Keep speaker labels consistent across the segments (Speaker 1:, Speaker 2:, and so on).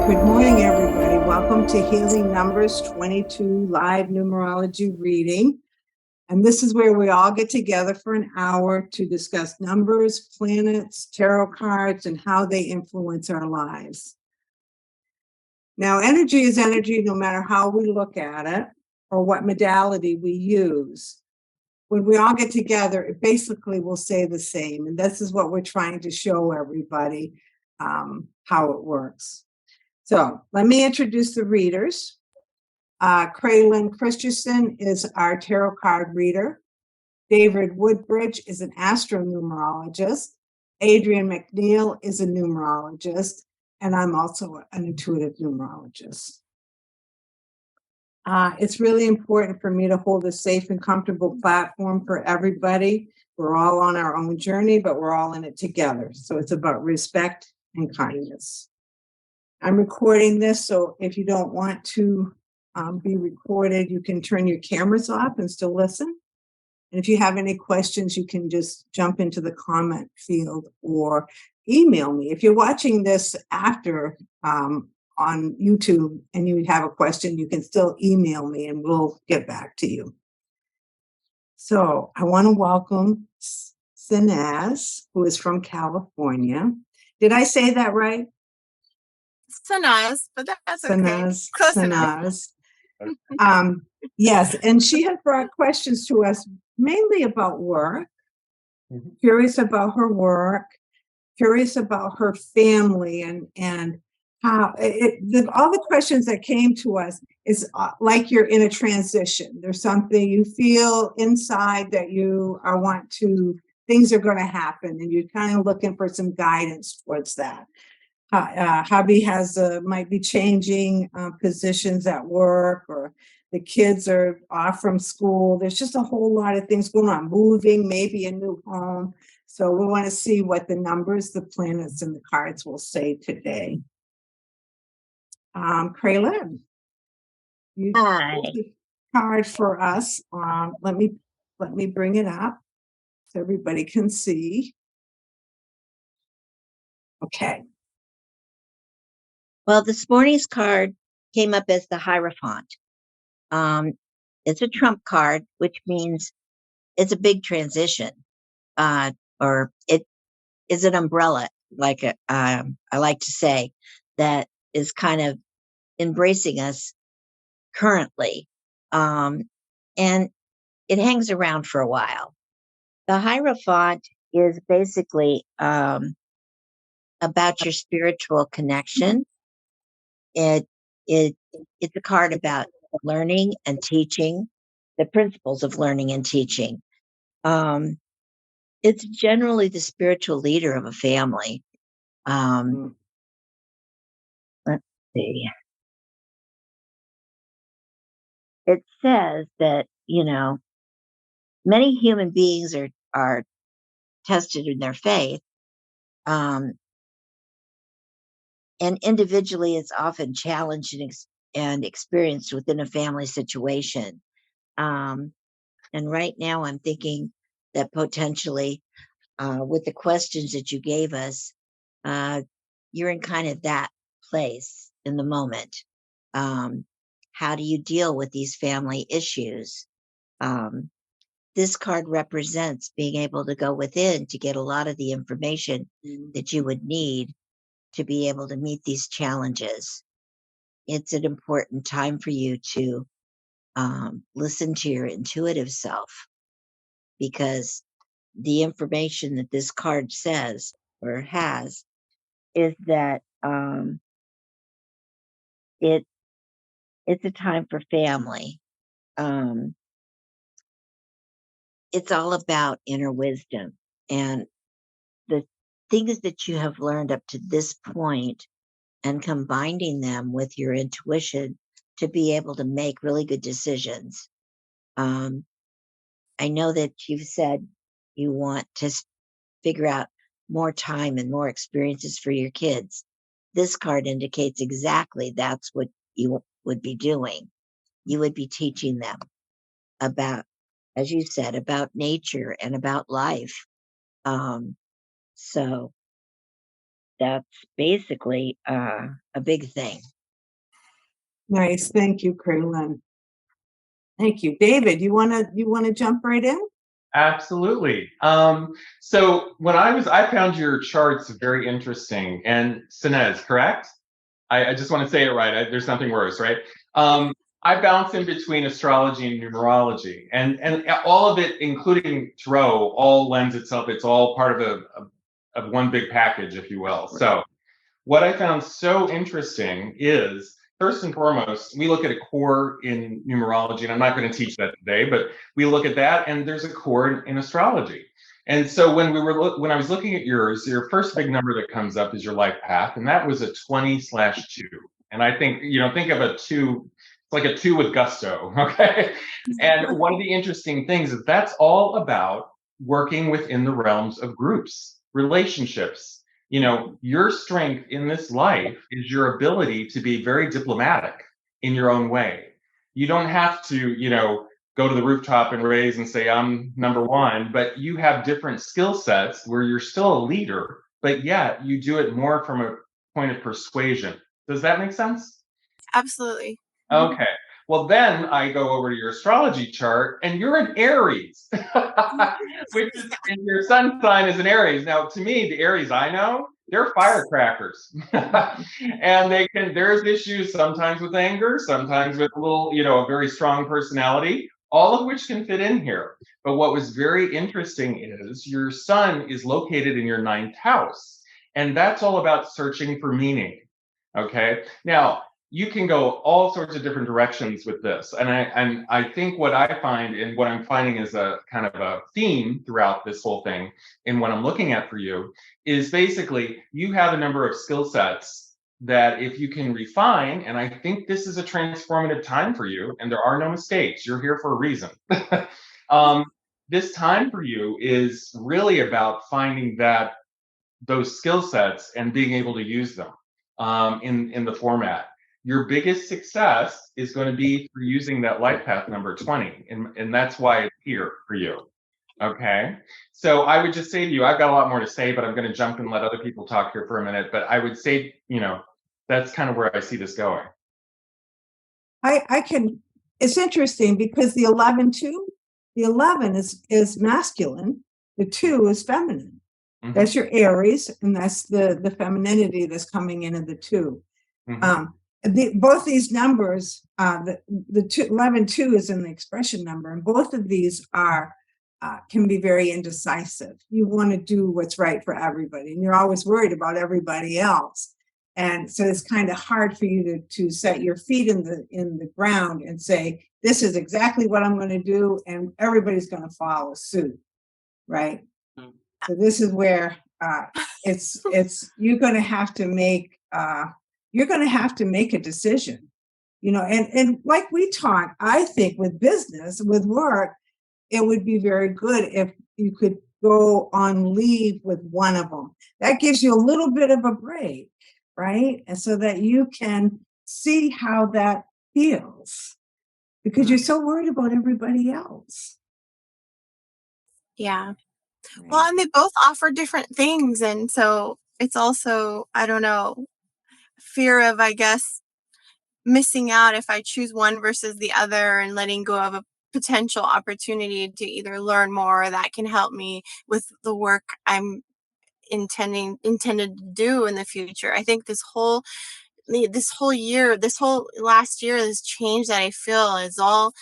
Speaker 1: Good morning, everybody. Welcome to Healing Numbers 22 live numerology reading. And this is where we all get together for an hour to discuss numbers, planets, tarot cards, and how they influence our lives. Now, energy is energy no matter how we look at it or what modality we use. When we all get together, it basically will say the same. And this is what we're trying to show everybody, how it works. So let me introduce the readers. CraeLynn Christensen is our tarot card reader. David Woodbridge is an astronumerologist. Adrian McNeil is a numerologist. And I'm also an intuitive numerologist. It's really important for me to hold a safe and comfortable platform for everybody. We're all on our own journey, but we're all in it together. So it's about respect and kindness. I'm recording this, so if you don't want to be recorded, you can turn your cameras off and still listen. And if you have any questions, you can just jump into the comment field or email me. If you're watching this after on YouTube and you have a question, you can still email me and we'll get back to you. So I want to welcome Sanaz, who is from California. Did I say that right?
Speaker 2: Sanaz, but that's okay.
Speaker 1: Sanaz,
Speaker 2: Close
Speaker 1: Sanaz. Yes, and she had brought questions to us mainly about work, curious about her work, curious about her family, and how all the questions that came to us is like you're in a transition. There's something you feel inside that you things are going to happen, and you're kind of looking for some guidance towards that. Hubby might be changing positions at work, or the kids are off from school. There's just a whole lot of things going on, moving, maybe a new home. So we want to see what the numbers, the planets, and the cards will say today. CraeLynn, you pulled the card for us. Let me bring it up so everybody can see. Okay.
Speaker 3: Well, this morning's card came up as the Hierophant. It's a trump card, which means it's a big transition, or it is an umbrella, like I like to say, that is kind of embracing us currently, and it hangs around for a while. The Hierophant is basically about your spiritual connection. It's a card about learning and teaching, the principles of learning and teaching. It's generally the spiritual leader of a family. Let's see. It says that, many human beings are tested in their faith. And individually, it's often challenged and experienced within a family situation. And right now, I'm thinking that potentially, with the questions that you gave us, you're in kind of that place in the moment. How do you deal with these family issues? This card represents being able to go within to get a lot of the information that you would need to be able to meet these challenges. It's an important time for you to listen to your intuitive self, because the information that this card says or has is that it's a time for family. It's all about inner wisdom and the things that you have learned up to this point, and combining them with your intuition to be able to make really good decisions. I know that you've said you want to figure out more time and more experiences for your kids. This card indicates exactly that's what you would be doing. You would be teaching them about, as you said, about nature and about life. So that's basically a big thing.
Speaker 1: Nice. Thank you, CraeLynn. Thank you. David, you wanna jump right in?
Speaker 4: Absolutely. So when I found your charts very interesting, and Sanaz, correct? I just want to say it right. There's nothing worse, right? I bounce in between astrology and numerology, and all of it, including tarot, all lends itself. It's all part of one big package, if you will. So what I found so interesting is, first and foremost, we look at a core in numerology, and I'm not going to teach that today, but we look at that, and there's a core in astrology. And so when I was looking at yours, your first big number that comes up is your life path, and that was a 20/2. And I think, think of a two, it's like a two with gusto, okay? And one of the interesting things is that's all about working within the realms of groups, relationships. Your strength in this life is your ability to be very diplomatic in your own way. You don't have to, go to the rooftop and raise and say, I'm number one, but you have different skill sets where you're still a leader, but yet you do it more from a point of persuasion. Does that make sense?
Speaker 2: Absolutely.
Speaker 4: Okay. Well, then I go over to your astrology chart, and you're an Aries, which is, and your sun sign is an Aries. Now, to me, the Aries I know, they're firecrackers, and there's issues sometimes with anger, sometimes with a little, a very strong personality, all of which can fit in here. But what was very interesting is your sun is located in your 9th house, and that's all about searching for meaning. Okay. Now, you can go all sorts of different directions with this. And I think what I find, and what I'm finding is a kind of a theme throughout this whole thing, and what I'm looking at for you, is basically you have a number of skill sets that if you can refine, and I think this is a transformative time for you, and there are no mistakes, you're here for a reason. This time for you is really about finding those skill sets and being able to use them in the format. Your biggest success is going to be for using that life path number 20, and that's why it's here for you. Okay, so I would just say to you, I've got a lot more to say, but I'm going to jump and let other people talk here for a minute. But I would say, that's kind of where I see this going.
Speaker 1: It's interesting because the 11 is masculine, the 2 is feminine. Mm-hmm. That's your Aries, and that's the femininity that's coming into the 2. Mm-hmm. Both these numbers, the 11/2 is an expression number, and both of these can be very indecisive. You want to do what's right for everybody, and you're always worried about everybody else. And so it's kind of hard for you to set your feet in the ground and say, this is exactly what I'm going to do, and everybody's going to follow suit, right? Mm-hmm. So this is where it's you're going to have to make a decision, and like we talked, I think with business, with work, it would be very good if you could go on leave with one of them. That gives you a little bit of a break, right? And so that you can see how that feels, because you're so worried about everybody else.
Speaker 2: Yeah. Right. Well, and they both offer different things. And so it's also, I don't know, fear of, I guess, missing out if I choose one versus the other, and letting go of a potential opportunity to either learn more that can help me with the work I'm intended to do in the future. I think this whole last year, this change that I feel is all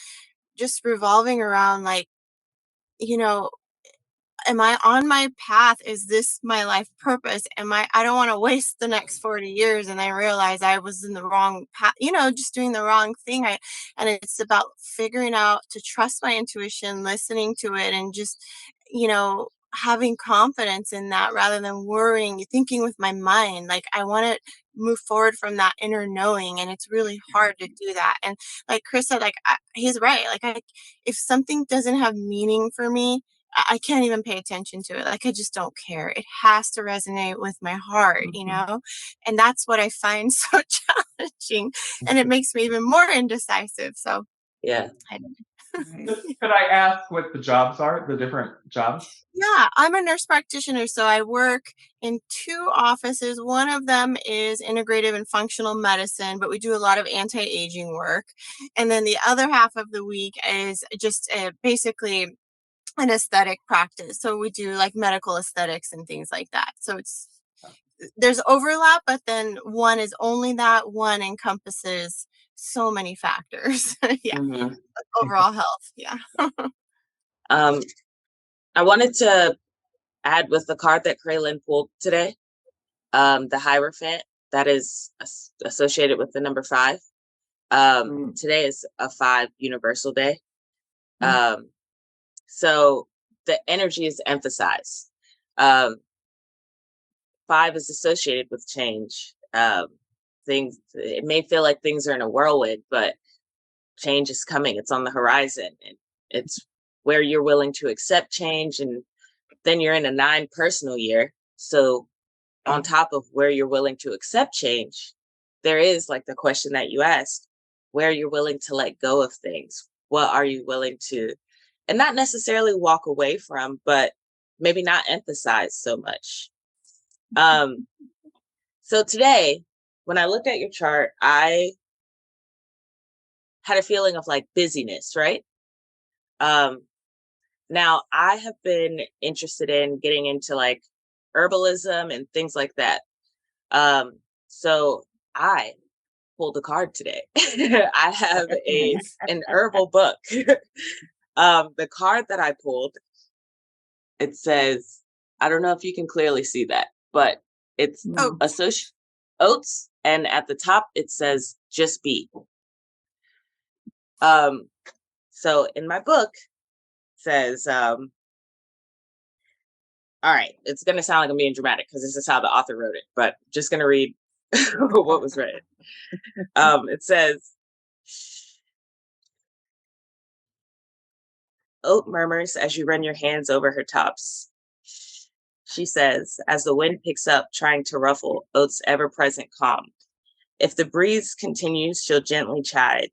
Speaker 2: just revolving around, like, am I on my path? Is this my life purpose? I don't want to waste the next 40 years and I realize I was in the wrong path, just doing the wrong thing. And it's about figuring out to trust my intuition, listening to it, and just, having confidence in that rather than worrying, thinking with my mind. Like, I want to move forward from that inner knowing, and it's really hard to do that. And like Chris said, like, he's right. Like, if something doesn't have meaning for me, I can't even pay attention to it. Like, I just don't care. It has to resonate with my heart, and that's what I find so challenging, and it makes me even more indecisive. So
Speaker 5: yeah,
Speaker 1: Right.
Speaker 4: Could I ask what the jobs are, the different jobs?
Speaker 2: Yeah, I'm a nurse practitioner, so I work in 2 offices. One of them is integrative and functional medicine, but we do a lot of anti-aging work. And then the other half of the week is just basically an aesthetic practice. So we do like medical aesthetics and things like that. So there's overlap, but then one is only that, one encompasses so many factors. Yeah,
Speaker 5: Mhm.
Speaker 2: overall health. Yeah.
Speaker 5: Um, I wanted to add with the card that CraeLynn pulled today, the Hierophant that is associated with the number 5. Today is a 5 universal day. So the energy is emphasized. 5 is associated with change. Things, it may feel like things are in a whirlwind, but change is coming. It's on the horizon, and it's where you're willing to accept change. And then you're in a 9 personal year. So on top of where you're willing to accept change, there is like the question that you asked, where you're willing to let go of things. What are you willing to, and not necessarily walk away from, but maybe not emphasize so much. So today, when I looked at your chart, I had a feeling of like busyness, right? Now I have been interested in getting into like herbalism and things like that. So I pulled a card today. I have an herbal book. The card that I pulled, it says, I don't know if you can clearly see that, but it's
Speaker 2: Oh,
Speaker 5: oats, and at the top it says just be. So in my book says, all right, it's gonna sound like I'm being dramatic because this is how the author wrote it, but just gonna read what was written. It says, oat murmurs as you run your hands over her tops. She says, as the wind picks up, trying to ruffle Oat's ever-present calm. If the breeze continues, she'll gently chide,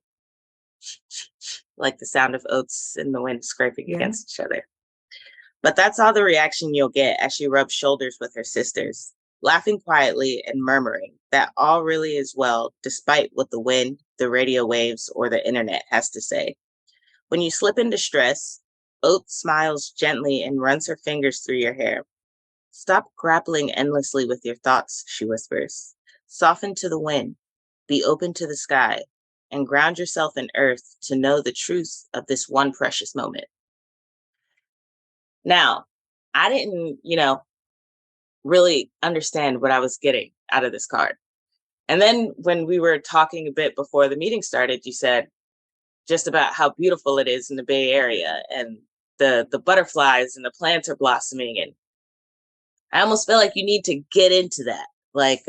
Speaker 5: like the sound of oats in the wind scraping against each other. But that's all the reaction you'll get as she rubs shoulders with her sisters, laughing quietly and murmuring that all really is well, despite what the wind, the radio waves, or the internet has to say. When you slip into stress, Oat smiles gently and runs her fingers through your hair. Stop grappling endlessly with your thoughts, she whispers. Soften to the wind, be open to the sky, and ground yourself in earth to know the truth of this one precious moment. Now, I didn't, really understand what I was getting out of this card. And then when we were talking a bit before the meeting started, you said just about how beautiful it is in the Bay Area and the butterflies and the plants are blossoming. And I almost feel like you need to get into that. Like,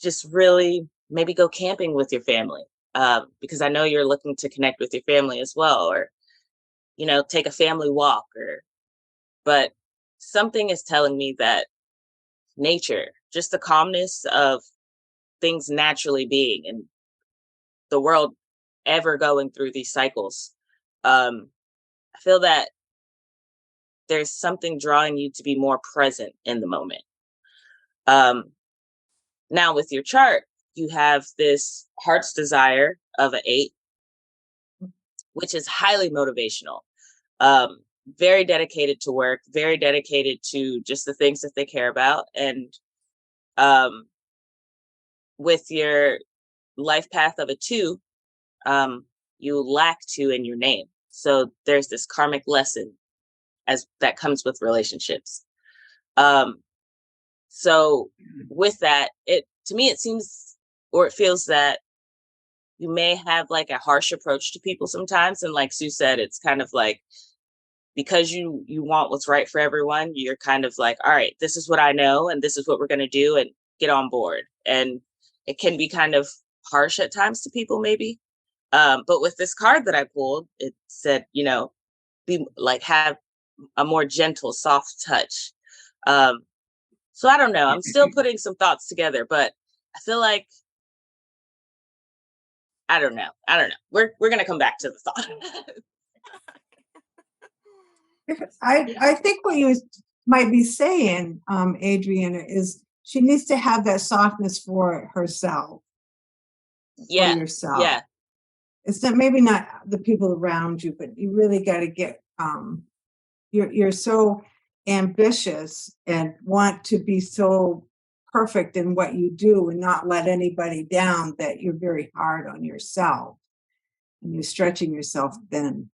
Speaker 5: just really maybe go camping with your family. Because I know you're looking to connect with your family as well, or, take a family walk, but something is telling me that nature, just the calmness of things naturally being and the world ever going through these cycles. I feel that there's something drawing you to be more present in the moment. Now with your chart, you have this heart's desire of an 8, which is highly motivational. Very dedicated to work, very dedicated to just the things that they care about. And with your life path of a 2, you lack 2 in your name. So there's this karmic lesson as that comes with relationships. So with that, to me, it seems, or it feels that you may have like a harsh approach to people sometimes. And like Sue said, it's kind of like, because you want what's right for everyone, you're kind of like, all right, this is what I know, and this is what we're going to do, and get on board. And it can be kind of harsh at times to people, maybe. But with this card that I pulled, it said, be like, have a more gentle, soft touch. So I don't know. I'm still putting some thoughts together, but I feel like, I don't know. We're going to come back to the thought.
Speaker 1: I think what you might be saying, Adriana, is she needs to have that softness for herself, for
Speaker 5: Yeah.
Speaker 1: yourself.
Speaker 5: Yeah.
Speaker 1: It's not, maybe not the people around you, but you really got to get, you're so ambitious and want to be so perfect in what you do and not let anybody down, that you're very hard on yourself and you're stretching yourself thin.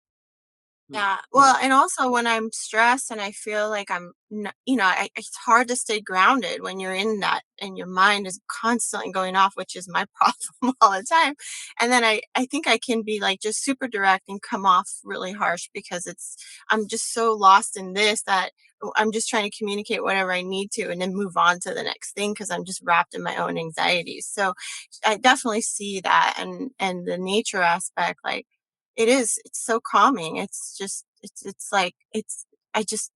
Speaker 2: Yeah. Well, and also when I'm stressed and I feel like it's hard to stay grounded when you're in that and your mind is constantly going off, which is my problem all the time. And then I think I can be like just super direct and come off really harsh because I'm just so lost in this that I'm just trying to communicate whatever I need to and then move on to the next thing because I'm just wrapped in my own anxieties. So I definitely see that, and the nature aspect, like, it's so calming. It's like, I just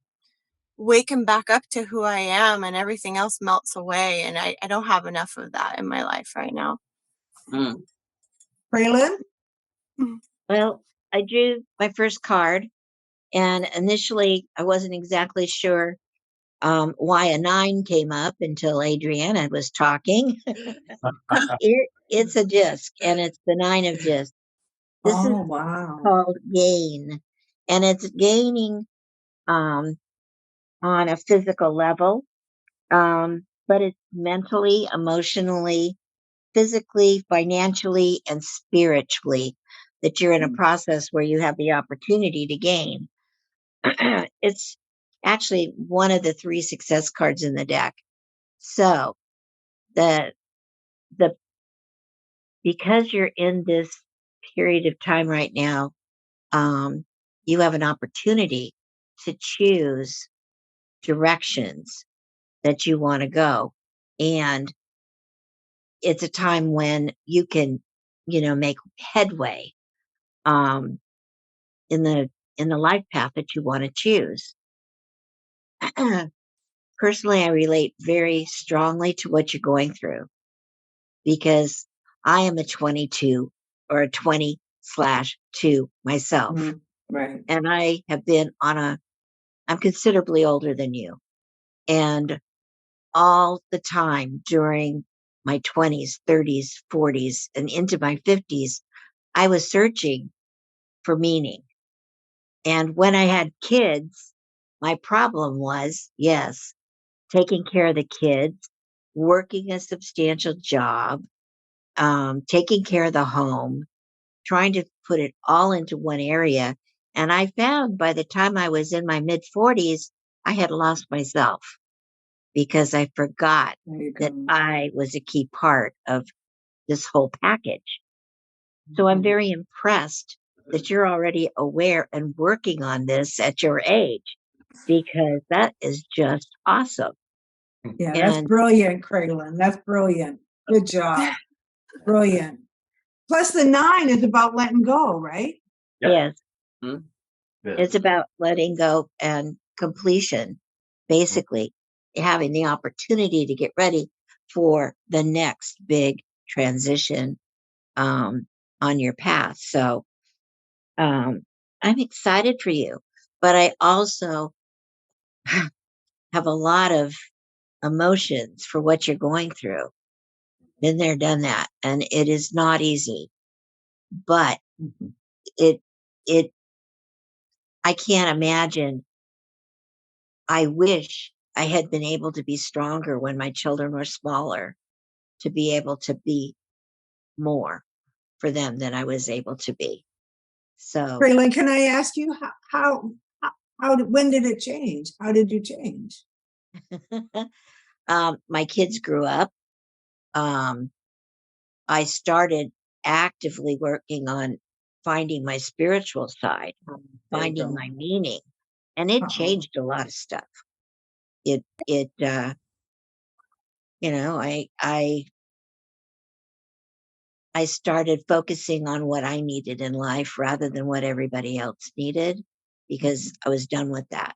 Speaker 2: waken back up to who I am and everything else melts away. And I don't have enough of that in my life right now.
Speaker 5: Mm.
Speaker 1: CraeLynn?
Speaker 3: Well, I drew my first card, and initially I wasn't exactly sure why a 9 came up until Adriana was talking. It's a disc, and it's the 9 of discs. This is
Speaker 1: Wow.
Speaker 3: called gain, and it's gaining on a physical level, but it's mentally, emotionally, physically, financially, and spiritually that you're in a process where you have the opportunity to gain. It's actually one of the 3 success cards in the deck. So the the because you're in this period of time right now, you have an opportunity to choose directions that you want to go. And it's a time when you can, make headway um, in the life path that you want to choose. Personally, I relate very strongly to what you're going through because I am a 22 or a 20/2 myself.
Speaker 1: Right.
Speaker 3: And I have been I'm considerably older than you. And all the time during my 20s, 30s, 40s, and into my 50s, I was searching for meaning. And when I had kids, my problem was, yes, taking care of the kids, working a substantial job, taking care of the home, trying to put it all into one area. And I found by the time I was in my mid 40s, I had lost myself because I forgot that I was a key part of this whole package. So I'm very impressed that you're already aware and working on this at your age, because that is just awesome.
Speaker 1: Yeah, that's
Speaker 3: And
Speaker 1: brilliant, CraeLynn. That's brilliant. Good job. Brilliant. Plus the 9 is about letting go, right?
Speaker 3: yes,
Speaker 5: Mm.
Speaker 3: it's about letting go and completion, basically having the opportunity to get ready for the next big transition on your path. So I'm excited for you, but I also have a lot of emotions for what you're going through. Been there, done that, and it is not easy. But it it I can't imagine. I wish I had been able to be stronger when my children were smaller, to be able to be more for them than I was able to be. So,
Speaker 1: CraeLynn, can I ask you when did it change? How did you change?
Speaker 3: my kids grew up. Um, I started actively working on finding my spiritual side, finding my meaning, and it changed a lot of stuff. It I started focusing on what I needed in life rather than what everybody else needed, because I was done with that.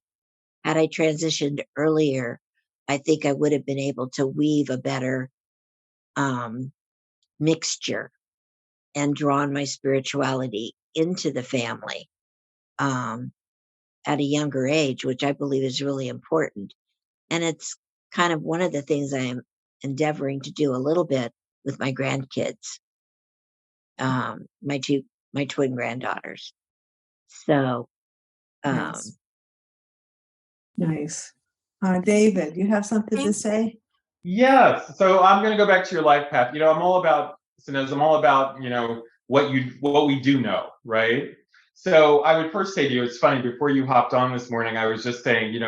Speaker 3: Had I transitioned earlier, I think I would have been able to weave a better mixture and drawn my spirituality into the family. at a younger age, which I believe is really important. And it's kind of one of the things I am endeavoring to do a little bit with my grandkids, my twin granddaughters. So,
Speaker 1: Nice. Nice. David, you have something to say?
Speaker 4: Yes. So I'm going to go back to your life path. I'm all about, Sanaz, I'm all about, what we do know, right? So I would first say to you, it's funny, before you hopped on this morning, I was just saying,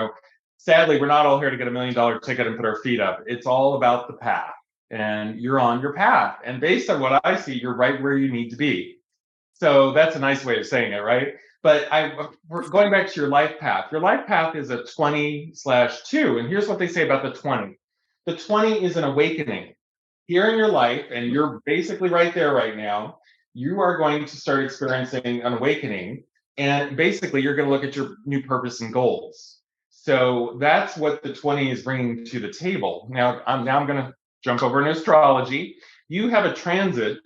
Speaker 4: sadly, we're not all here to get $1 million ticket and put our feet up. It's all about the path, and you're on your path. And based on what I see, you're right where you need to be. So that's a nice way of saying it, right? But we're going back to your life path. Your life path is a 20/2. And here's what they say about the 20. The 20 is an awakening. Here in your life, and you're basically right there right now, you are going to start experiencing an awakening. And basically, you're going to look at your new purpose and goals. So that's what the 20 is bringing to the table. Now I'm going to jump over in astrology. You have a transit.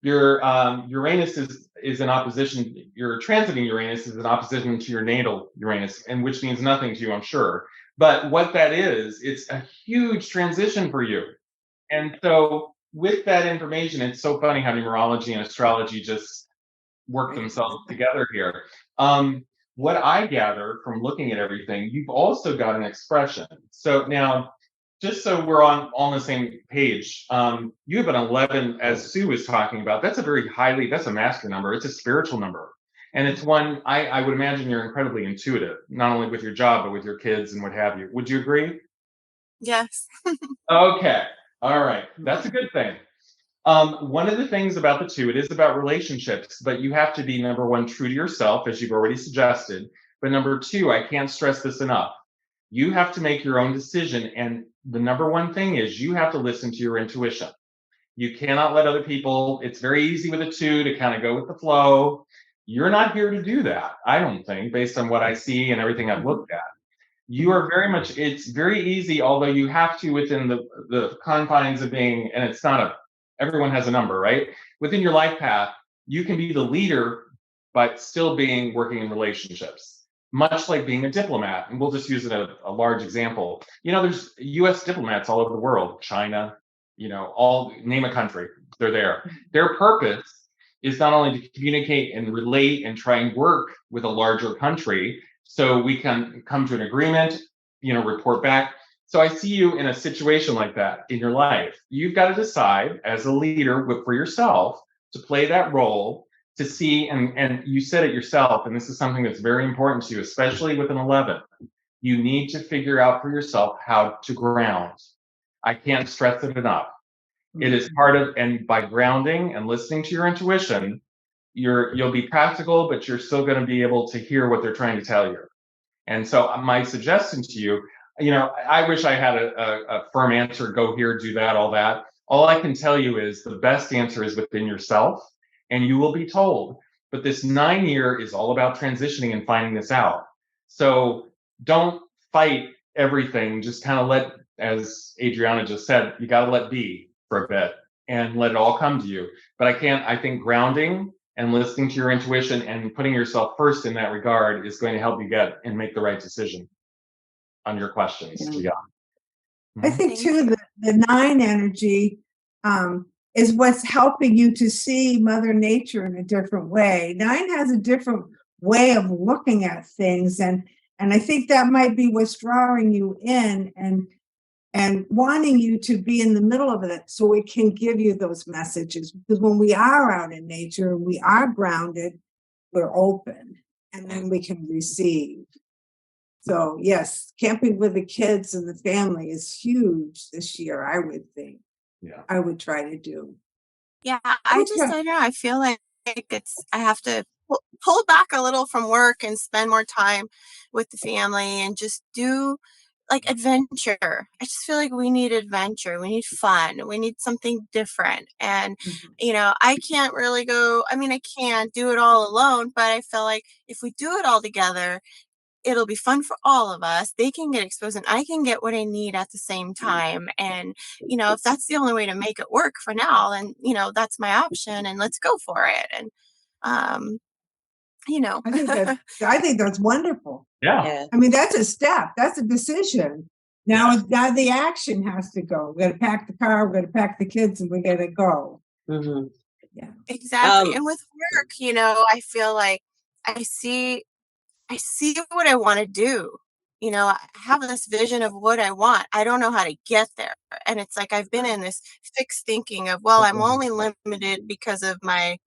Speaker 4: Your Uranus is in opposition. Your transiting Uranus is in opposition to your natal Uranus, and which means nothing to you, I'm sure. But what that is, it's a huge transition for you. And so with that information, it's so funny how numerology and astrology just work themselves together here. What I gather from looking at everything, you've also got an expression. So now, just so we're on the same page, you have an 11, as Sue was talking about. That's a master number. It's a spiritual number. And it's one, I would imagine you're incredibly intuitive, not only with your job, but with your kids and what have you. Would you agree?
Speaker 2: Yes.
Speaker 4: Okay. All right. That's a good thing. One of the things about the two, it is about relationships, but you have to be, number one, true to yourself, as you've already suggested. But number two, I can't stress this enough. You have to make your own decision. And the number one thing is you have to listen to your intuition. You cannot let other people, it's very easy with a two to kind of go with the flow. You're not here to do that, I don't think, based on what I see and everything I've looked at. You are very much, it's very easy, although you have to, within the confines of being, and it's not everyone has a number, right? Within your life path, you can be the leader, but still working in relationships, much like being a diplomat. And we'll just use a large example. There's US diplomats all over the world, China, name a country, they're there. Their purpose is not only to communicate and relate and try and work with a larger country so we can come to an agreement, report back. So I see you in a situation like that in your life. You've got to decide as a leader for yourself to play that role, to see, and you said it yourself, and this is something that's very important to you, especially with an 11. You need to figure out for yourself how to ground. I can't stress it enough. It is part of, and by grounding and listening to your intuition, you'll be practical, but you're still going to be able to hear what they're trying to tell you. And so my suggestion to you, I wish I had a firm answer, go here, do that, all that. All I can tell you is the best answer is within yourself, and you will be told. But this 9-year is all about transitioning and finding this out. So don't fight everything. Just kind of let, as Adriana just said, you got to let be for a bit and let it all come to you. But I think grounding and listening to your intuition and putting yourself first in that regard is going to help you get and make the right decision on your questions. Yeah.
Speaker 1: I think too, the 9 energy is what's helping you to see Mother Nature in a different way. 9 has a different way of looking at things. And I think that might be what's drawing you in and wanting you to be in the middle of it so it can give you those messages. Because when we are out in nature and we are grounded, we're open and then we can receive. So yes, camping with the kids and the family is huge this year, I would think.
Speaker 4: Yeah.
Speaker 1: I would try to do.
Speaker 2: Yeah, I don't know. I feel like I have to pull back a little from work and spend more time with the family and just do like adventure. I just feel like we need adventure. We need fun. We need something different. And, I can't really I can't do it all alone, but I feel like if we do it all together, it'll be fun for all of us. They can get exposed and I can get what I need at the same time. And, if that's the only way to make it work for now, then, that's my option and let's go for it. And, you know.
Speaker 1: I think that's wonderful.
Speaker 4: Yeah.
Speaker 1: I mean, that's a step. That's a decision. Now the action has to go. We got to pack the car. We got to pack the kids, and we got to go.
Speaker 5: Mhm.
Speaker 1: Yeah.
Speaker 2: Exactly. And with work, you know, I feel like I see what I want to do. You know, I have this vision of what I want. I don't know how to get there. And it's like I've been in this fixed thinking of, well, I'm only limited because of my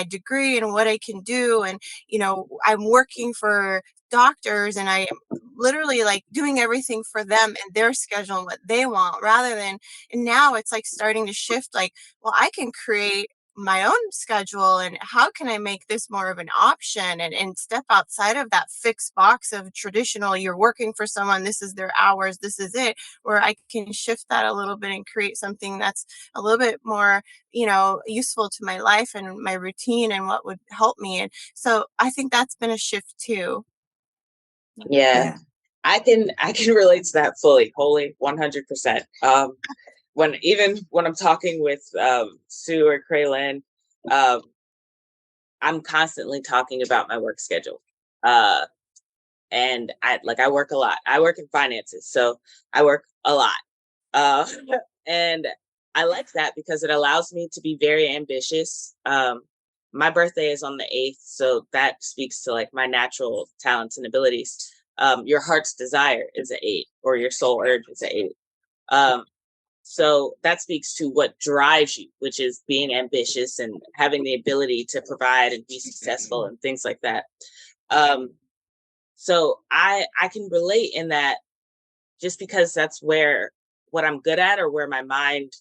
Speaker 2: degree and what I can do. And, you know, I'm working for doctors and I am literally like doing everything for them and their schedule and what they want rather than, and now it's like starting to shift like, well, I can create my own schedule and how can I make this more of an option and step outside of that fixed box of traditional, you're working for someone, this is their hours, this is it, where I can shift that a little bit and create something that's a little bit more, you know, useful to my life and my routine and what would help me. And so I think that's been a shift too.
Speaker 5: Yeah. I can relate to that fully, wholly, 100%. When I'm talking with Sue or CraeLynn, I'm constantly talking about my work schedule. And I work a lot. I work in finances, so I work a lot. And I like that because it allows me to be very ambitious. My birthday is on the 8th, so that speaks to like my natural talents and abilities. Your heart's desire is an 8, or your soul urge is an 8. So that speaks to what drives you, which is being ambitious and having the ability to provide and be successful and things like that. So I can relate in that just because that's where what I'm good at or where my mind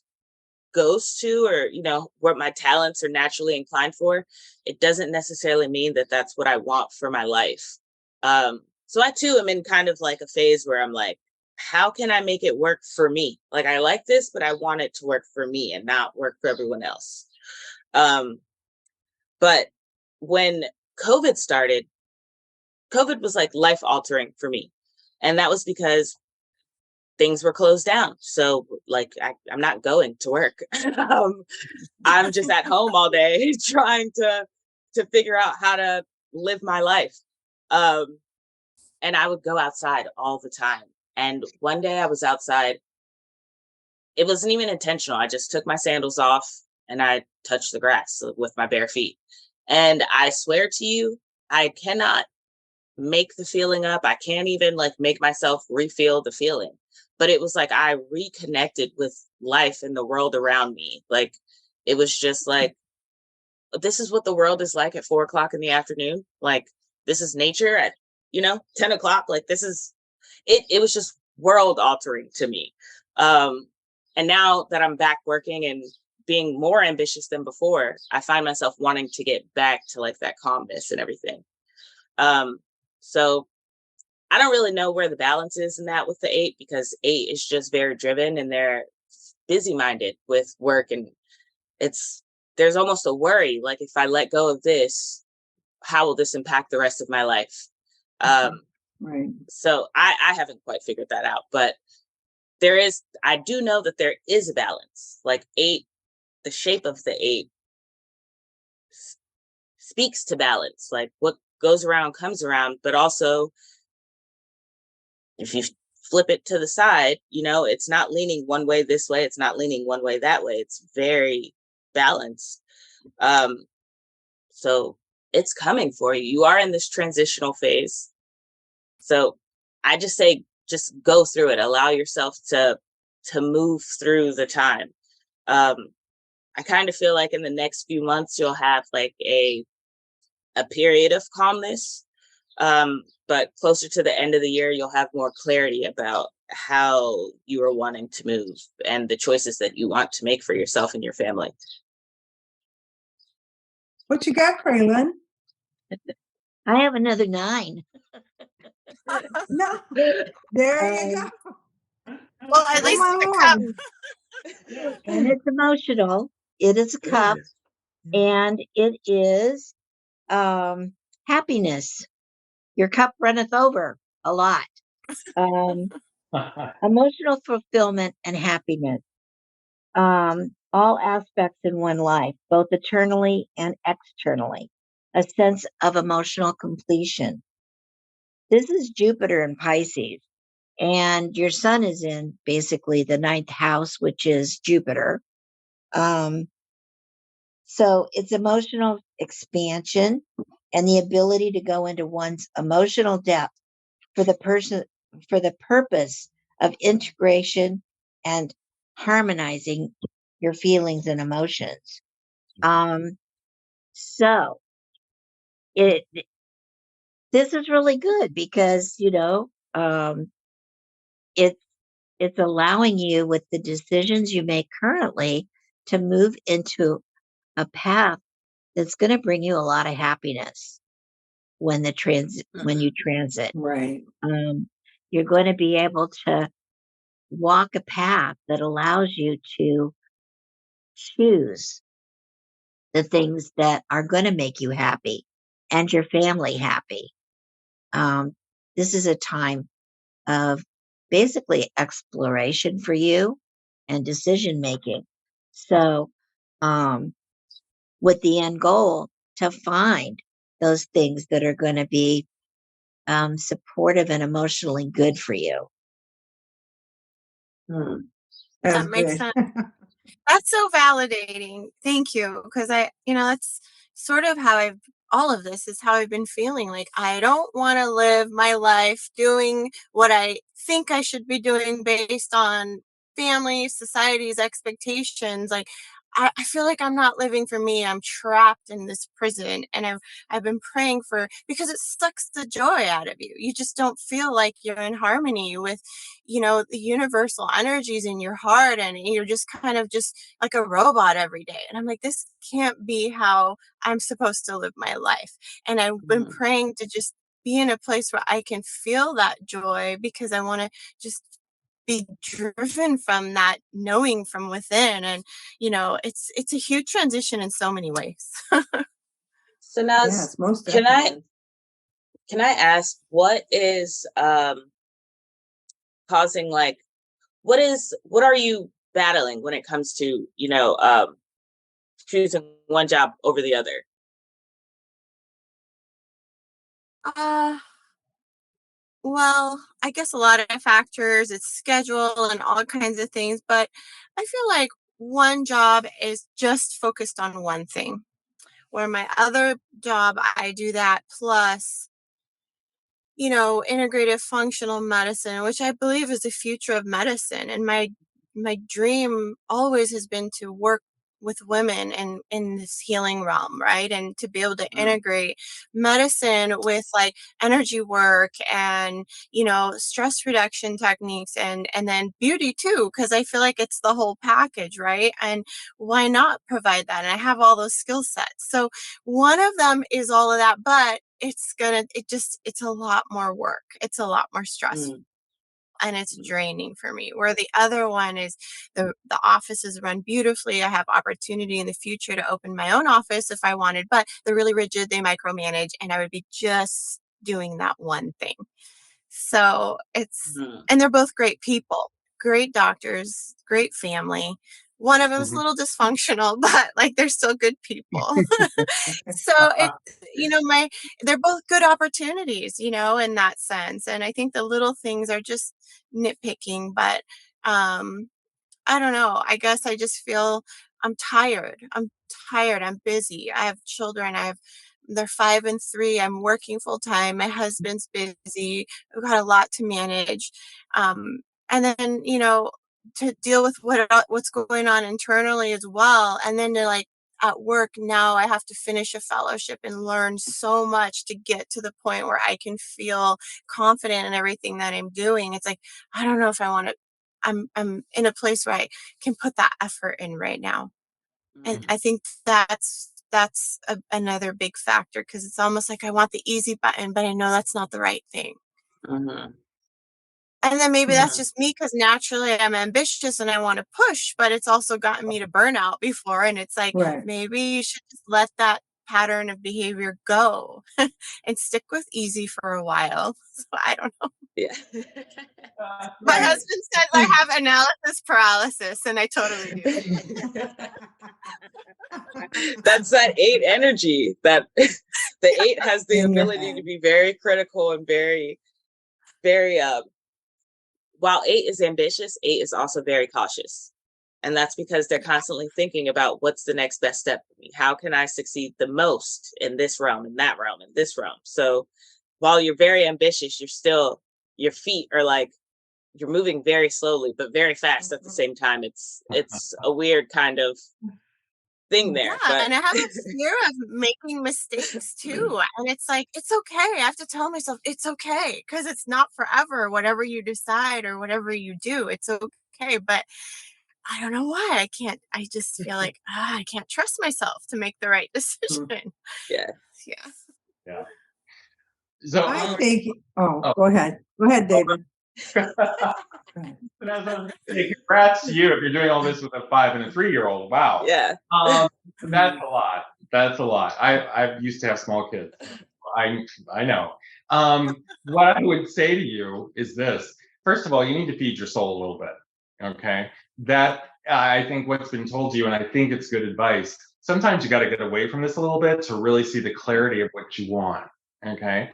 Speaker 5: goes to, or, you know, what my talents are naturally inclined for, it doesn't necessarily mean that that's what I want for my life. So I too am in kind of like a phase where I'm like, how can I make it work for me? Like, I like this, but I want it to work for me and not work for everyone else. But when COVID started, COVID was like life altering for me. And that was because things were closed down. So like, I'm not going to work. I'm just at home all day trying to figure out how to live my life. And I would go outside all the time. And one day I was outside. It wasn't even intentional. I just took my sandals off and I touched the grass with my bare feet. And I swear to you, I cannot make the feeling up. I can't even like make myself refeel the feeling. But it was like I reconnected with life and the world around me. Like, it was just like, this is what the world is like at 4:00 in the afternoon. Like, this is nature at, 10 o'clock. Like, this is it. It was just world altering to me. And now that I'm back working and being more ambitious than before, I find myself wanting to get back to like that calmness and everything. So I don't really know where the balance is in that with the 8, because 8 is just very driven and they're busy minded with work. And there's almost a worry, like, if I let go of this, how will this impact the rest of my life?
Speaker 1: Right.
Speaker 5: So I haven't quite figured that out, but I do know that there is a balance. Like 8, the shape of the 8 speaks to balance, like what goes around comes around, but also if you flip it to the side, it's not leaning one way this way, it's not leaning one way that way. It's very balanced. So it's coming for you. You are in this transitional phase. So I just say, just go through it. Allow yourself to move through the time. I kind of feel like in the next few months, you'll have like a period of calmness. But closer to the end of the year, you'll have more clarity about how you are wanting to move and the choices that you want to make for yourself and your family.
Speaker 1: What you got, CraeLynn?
Speaker 3: I have another 9.
Speaker 1: No, there you go.
Speaker 2: Well, at least
Speaker 1: my
Speaker 2: it's a
Speaker 1: Lord.
Speaker 2: cup.
Speaker 3: And it's emotional. It is a cup, and it is happiness. Your cup runneth over a lot. Emotional fulfillment and happiness. All aspects in one life, both eternally and externally. a sense of emotional completion. This is Jupiter in Pisces, and your sun is in basically the 9th house, which is Jupiter. So it's emotional expansion and the ability to go into one's emotional depth for the purpose of integration and harmonizing your feelings and emotions. So it this is really good because it's it's allowing you, with the decisions you make currently, to move into a path that's going to bring you a lot of happiness when you transit.
Speaker 1: Right.
Speaker 3: You're going to be able to walk a path that allows you to choose the things that are going to make you happy and your family happy. This is a time of basically exploration for you and decision making. So, with the end goal to find those things that are going to be supportive and emotionally good for you.
Speaker 1: That's
Speaker 2: That makes
Speaker 1: good.
Speaker 2: sense. That's so validating. Thank you. Because that's sort of all of this is how I've been feeling. Like, I don't want to live my life doing what I think I should be doing based on family, society's expectations. Like, I feel like I'm not living for me. I'm trapped in this prison. And I've been praying because it sucks the joy out of you. You just don't feel like you're in harmony with, the universal energies in your heart. And you're just kind of just like a robot every day. And I'm like, this can't be how I'm supposed to live my life. And I've been praying to just be in a place where I can feel that joy, because I want to just be driven from that knowing from within. And it's a huge transition in so many ways.
Speaker 5: Sanaz,
Speaker 1: Yes, most
Speaker 5: can
Speaker 1: definitely.
Speaker 5: I ask, what is causing, like, what are you battling when it comes to choosing one job over the other?
Speaker 2: Well, I guess a lot of factors, it's schedule and all kinds of things, but I feel like one job is just focused on one thing, where my other job, I do that plus integrative functional medicine, which I believe is the future of medicine. And my dream always has been to work with women in this healing realm, right? And to be able to integrate medicine with like energy work and stress reduction techniques and then beauty too, because I feel like it's the whole package, right? And why not provide that? And I have all those skill sets. So one of them is all of that, but it's a lot more work. It's a lot more stressful. And it's draining for me. Where the other one is the office is run beautifully. I have opportunity in the future to open my own office if I wanted, but they're really rigid. They micromanage, and I would be just doing that one thing. So and they're both great people, great doctors, great family. One of them is a little dysfunctional, but like they're still good people. So they're both good opportunities, in that sense. And I think the little things are just nitpicking, but I don't know. I guess I just feel I'm tired. I'm tired. I'm busy. I have children. They're 5 and 3. I'm working full time. My husband's busy. I've got a lot to manage. And then, to deal with what's going on internally as well. And then to like at work now, I have to finish a fellowship and learn so much to get to the point where I can feel confident in everything that I'm doing. It's like, I don't know if I want to. I'm in a place where I can put that effort in right now. And I think that's another big factor, because it's almost like I want the easy button, but I know that's not the right thing. And then maybe that's just me, because naturally I'm ambitious and I want to push, but it's also gotten me to burnout before. And it's like,
Speaker 1: Right.
Speaker 2: maybe you should just let that pattern of behavior go and stick with easy for a while. So I don't know.
Speaker 5: Yeah.
Speaker 2: My husband says I have analysis paralysis, and I totally do.
Speaker 5: That's that 8 energy that The 8 has the
Speaker 1: In your
Speaker 5: ability to
Speaker 1: head.
Speaker 5: be very critical and very, very, while 8 is ambitious, 8 is also very cautious. And that's because they're constantly thinking about what's the next best step for me? How can I succeed the most in this realm, in that realm, in this realm? So while you're very ambitious, you're still, your feet are like, you're moving very slowly, but very fast at the same time. It's a weird kind of thing there.
Speaker 2: Yeah,
Speaker 5: But
Speaker 2: and I have a fear of making mistakes too. And it's like, it's okay. I have to tell myself it's okay because it's not forever. Whatever you decide or whatever you do, it's okay. But I don't know why I can't. I just feel like I can't trust myself to make the right decision.
Speaker 5: yeah.
Speaker 2: Yeah.
Speaker 4: Yeah. So
Speaker 1: I think,
Speaker 4: Oh.
Speaker 1: go ahead. Go ahead, David.
Speaker 4: And as I was gonna say, congrats to you if you're doing all this with a 5 and a 3-year-old. Wow.
Speaker 5: Yeah.
Speaker 4: That's a lot. That's a lot. I used to have small kids. I know. What I would say to you is this. First of all, you need to feed your soul a little bit. Okay. That I think what's been told to you, and I think it's good advice. Sometimes you got to get away from this a little bit to really see the clarity of what you want. Okay.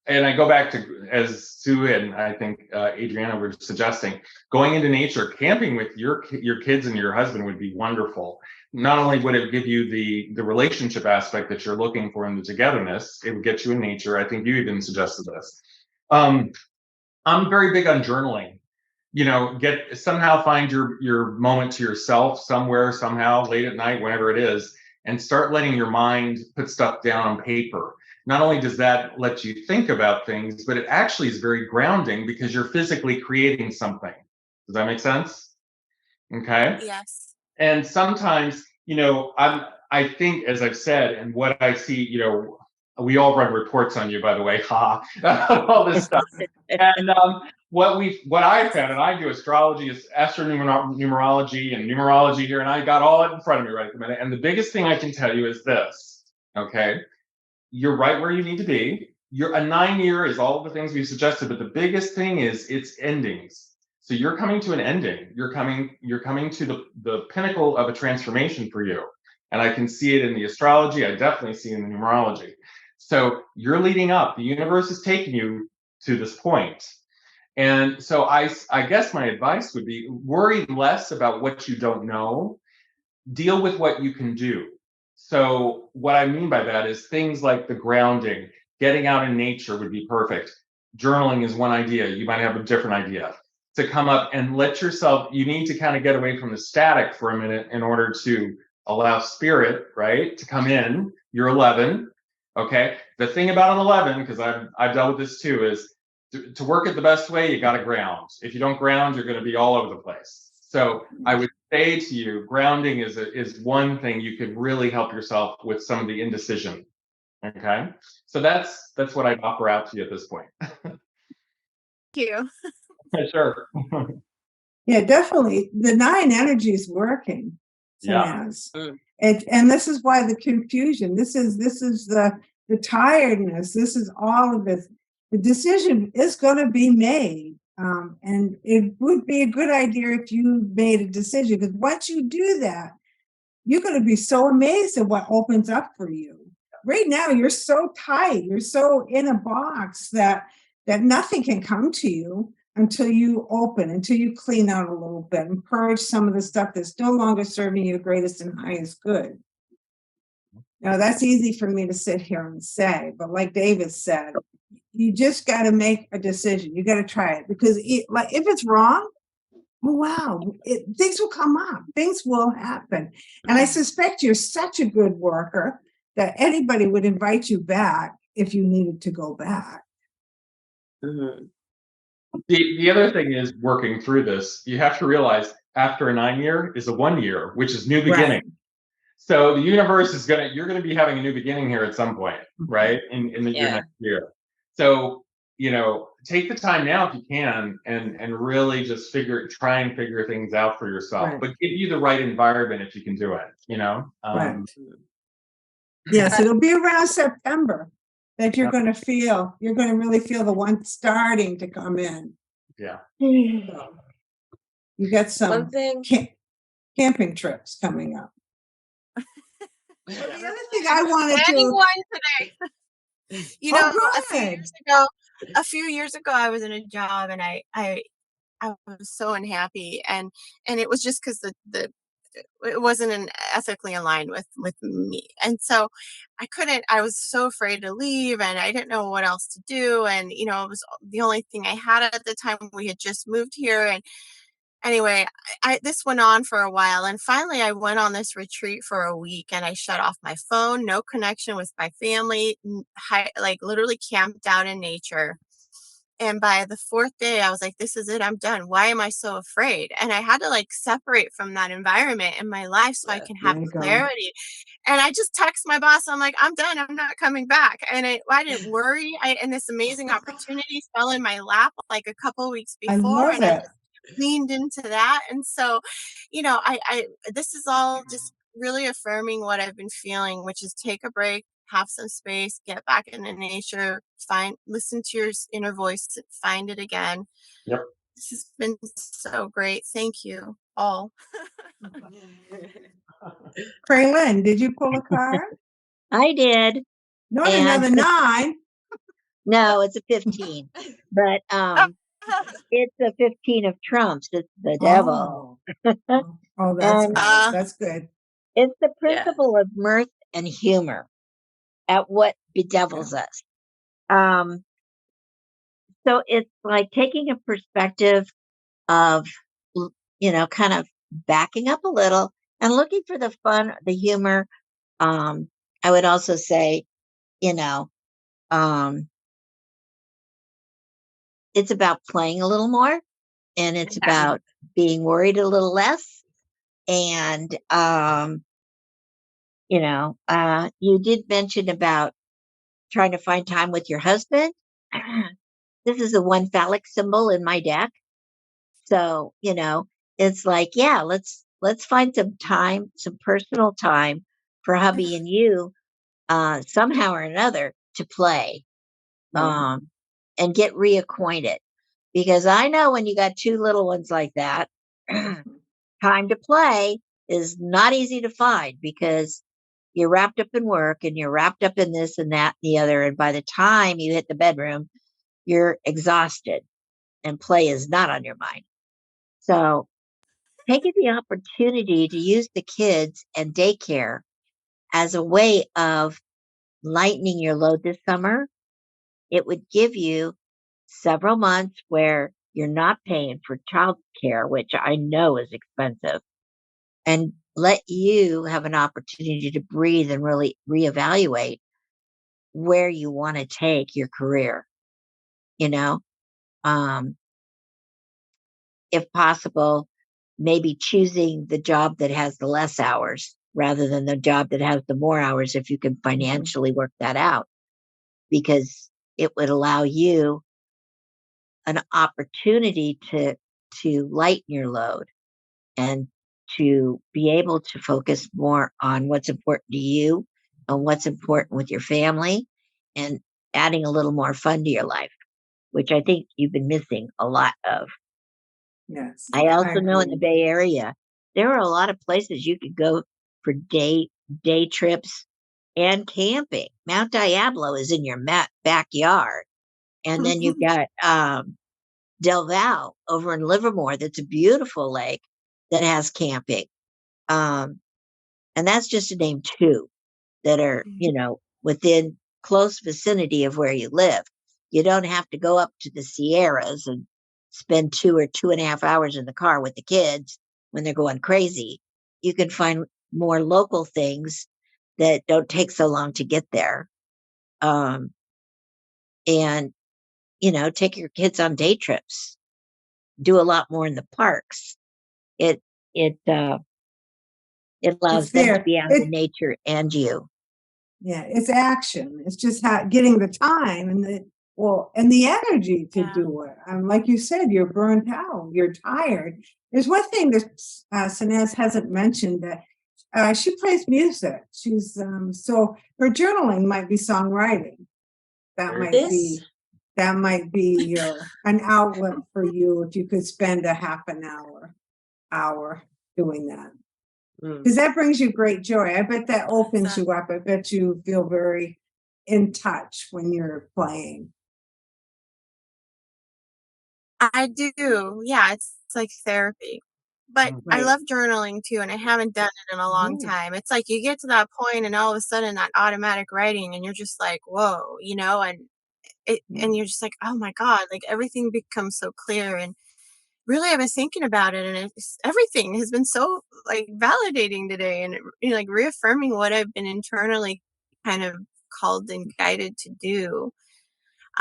Speaker 4: And I go back to, as Sue and I think Adriana were suggesting, going into nature, camping with your kids and your husband would be wonderful. Not only would it give you the relationship aspect that you're looking for in the togetherness, it would get you in nature. I think you even suggested this. I'm very big on journaling. You know, somehow find your moment to yourself somewhere, somehow, late at night, whenever it is, and start letting your mind put stuff down on paper. Not only does that let you think about things, but it actually is very grounding because you're physically creating something. Does that make sense? Okay.
Speaker 2: Yes.
Speaker 4: And sometimes, you know, I think, as I've said, and what I see, you know, we all run reports on you, by the way, all this stuff. And what I found, and I do astrology, is astronumerology and numerology here, and I got all it in front of me right at the minute. And the biggest thing I can tell you is this, okay? You're right where you need to be. A 9-year is all the things we've suggested, but the biggest thing is its endings. So you're coming to an ending. You're coming to the pinnacle of a transformation for you. And I can see it in the astrology. I definitely see it in the numerology. So you're leading up. The universe is taking you to this point. And so I guess my advice would be worry less about what you don't know. Deal with what you can do. So what I mean by that is things like the grounding, getting out in nature would be perfect. Journaling is one idea. You might have a different idea. To come up and let yourself, you need to kind of get away from the static for a minute in order to allow spirit, right, to come in. You're 11. Okay. The thing about an 11, because I've dealt with this too, is to work it the best way, you got to ground. If you don't ground, you're going to be all over the place. So I would say to you, grounding is one thing you could really help yourself with some of the indecision. Okay. So that's what I'd offer out to you at this point.
Speaker 2: Thank you.
Speaker 4: Sure.
Speaker 1: Yeah, definitely. The 9 energy is working. Sanaz. And this is why the confusion. This is the tiredness. This is all of this. The decision is going to be made. And it would be a good idea if you made a decision, because once you do that, you're going to be so amazed at what opens up for you. Right now, you're so tight. You're so in a box that nothing can come to you until you open, until you clean out a little bit and purge some of the stuff that's no longer serving you the greatest and highest good. Now, that's easy for me to sit here and say, but like David said, you just got to make a decision. You got to try it, because if it's wrong, oh, wow, things will come up. Things will happen. And I suspect you're such a good worker that anybody would invite you back if you needed to go back.
Speaker 5: Mm-hmm.
Speaker 4: The other thing is, working through this, you have to realize after a 9-year is a 1-year, which is new beginning.
Speaker 1: Right.
Speaker 4: So the universe is you're going to be having a new beginning here at some point, right? In the next year. So, you know, take the time now if you can, and really just try and figure things out for yourself,
Speaker 1: Right.
Speaker 4: but give you the right environment if you can do it, you know?
Speaker 1: Right. Yes, it'll be around September that you're going to really feel the one starting to come in.
Speaker 4: Yeah.
Speaker 1: So you got some camping trips coming up. Well, the other thing I wanted
Speaker 2: Planning
Speaker 1: to
Speaker 2: one today. You know,
Speaker 1: Oh,
Speaker 2: a few
Speaker 1: good.
Speaker 2: years ago, I was in a job and I was so unhappy, and it was just because the it wasn't an ethically aligned with me, and so I was so afraid to leave, and I didn't know what else to do, and it was the only thing I had at the time. We had just moved here, and anyway, this went on for a while, and finally I went on this retreat for a week, and I shut off my phone, no connection with my family, like literally camped out in nature. And by the fourth day, I was like, this is it. I'm done. Why am I so afraid? And I had to like separate from that environment in my life so I
Speaker 5: Yeah.
Speaker 2: can
Speaker 1: There
Speaker 2: have
Speaker 1: you go.
Speaker 2: clarity. And I just text my boss. I'm like, I'm done. I'm not coming back. And I didn't worry. And this amazing opportunity fell in my lap like a couple weeks
Speaker 1: I
Speaker 2: before.
Speaker 1: love
Speaker 2: And I
Speaker 1: it.
Speaker 2: just leaned into that. And so, this is all just really affirming what I've been feeling, which is take a break, have some space, get back into nature, listen to your inner voice, find it again.
Speaker 4: Yep.
Speaker 2: This has been so great. Thank you all.
Speaker 1: CraeLynn, did you pull a card?
Speaker 3: I did.
Speaker 1: Not
Speaker 3: And
Speaker 1: another 9.
Speaker 3: no, it's a 15. But it's a 15 of trumps. It's the devil.
Speaker 1: Oh, that's
Speaker 3: And
Speaker 1: good. That's good.
Speaker 3: it's the
Speaker 5: Yeah.
Speaker 3: principle of mirth and humor at what bedevils us. So it's like taking a perspective of, kind of backing up a little and looking for the fun, the humor. I would also say, um, it's about playing a little more, and it's about being worried a little less. And, you did mention about trying to find time with your husband. This is the one phallic symbol in my deck. So, it's like, yeah, let's find some time, some personal time for hubby and you, somehow or another to play,
Speaker 1: Yeah.
Speaker 3: and get reacquainted. Because I know when you got 2 little ones like that, time to play is not easy to find because you're wrapped up in work and you're wrapped up in this and that and the other. And by the time you hit the bedroom, you're exhausted and play is not on your mind. So taking the opportunity to use the kids and daycare as a way of lightening your load this summer, it would give you several months where you're not paying for childcare, which I know is expensive, and let you have an opportunity to breathe and really reevaluate where you want to take your career, you know? Um, if possible, maybe choosing the job that has the less hours rather than the job that has the more hours if you can financially work that out, because it would allow you an opportunity to lighten your load and to be able to focus more on what's important to you and what's important with your family, and adding a little more fun to your life, which I think you've been missing a lot of.
Speaker 1: Yes.
Speaker 3: I also know in the
Speaker 1: agree.
Speaker 3: Bay Area, there are a lot of places you could go for day trips and camping. Mount Diablo is in your backyard. And then you've got Del Val over in Livermore. That's a beautiful lake that has camping. And that's just to name 2 that are, within close vicinity of where you live. You don't have to go up to the Sierras and spend 2 or 2.5 hours in the car with the kids when they're going crazy. You can find more local things that don't take so long to get there. And, take your kids on day trips, do a lot more in the parks. It, it, uh, it
Speaker 1: It's
Speaker 3: allows them to
Speaker 1: there.
Speaker 3: be out in nature and you.
Speaker 1: Yeah, it's action. It's just getting the time and the energy to do it. Like you said, you're burnt out. You're tired. There's one thing that Sanaz hasn't mentioned, that she plays music. She's so her journaling might be songwriting. That might be an outlet for you if you could spend a half an hour doing that. Because that brings you great joy. I bet that opens you up. I bet you feel very in touch when you're playing?
Speaker 2: I do. Yeah, it's like therapy. But I
Speaker 1: Right.
Speaker 2: love journaling too, and I haven't done it in a long
Speaker 1: Yeah.
Speaker 2: time. It's like you get to that point and all of a sudden that automatic writing and you're just like, whoa, and you're just like, oh my God, like everything becomes so clear. And really I've been thinking about it, and everything has been so like validating today, and like reaffirming what I've been internally kind of called and guided to do.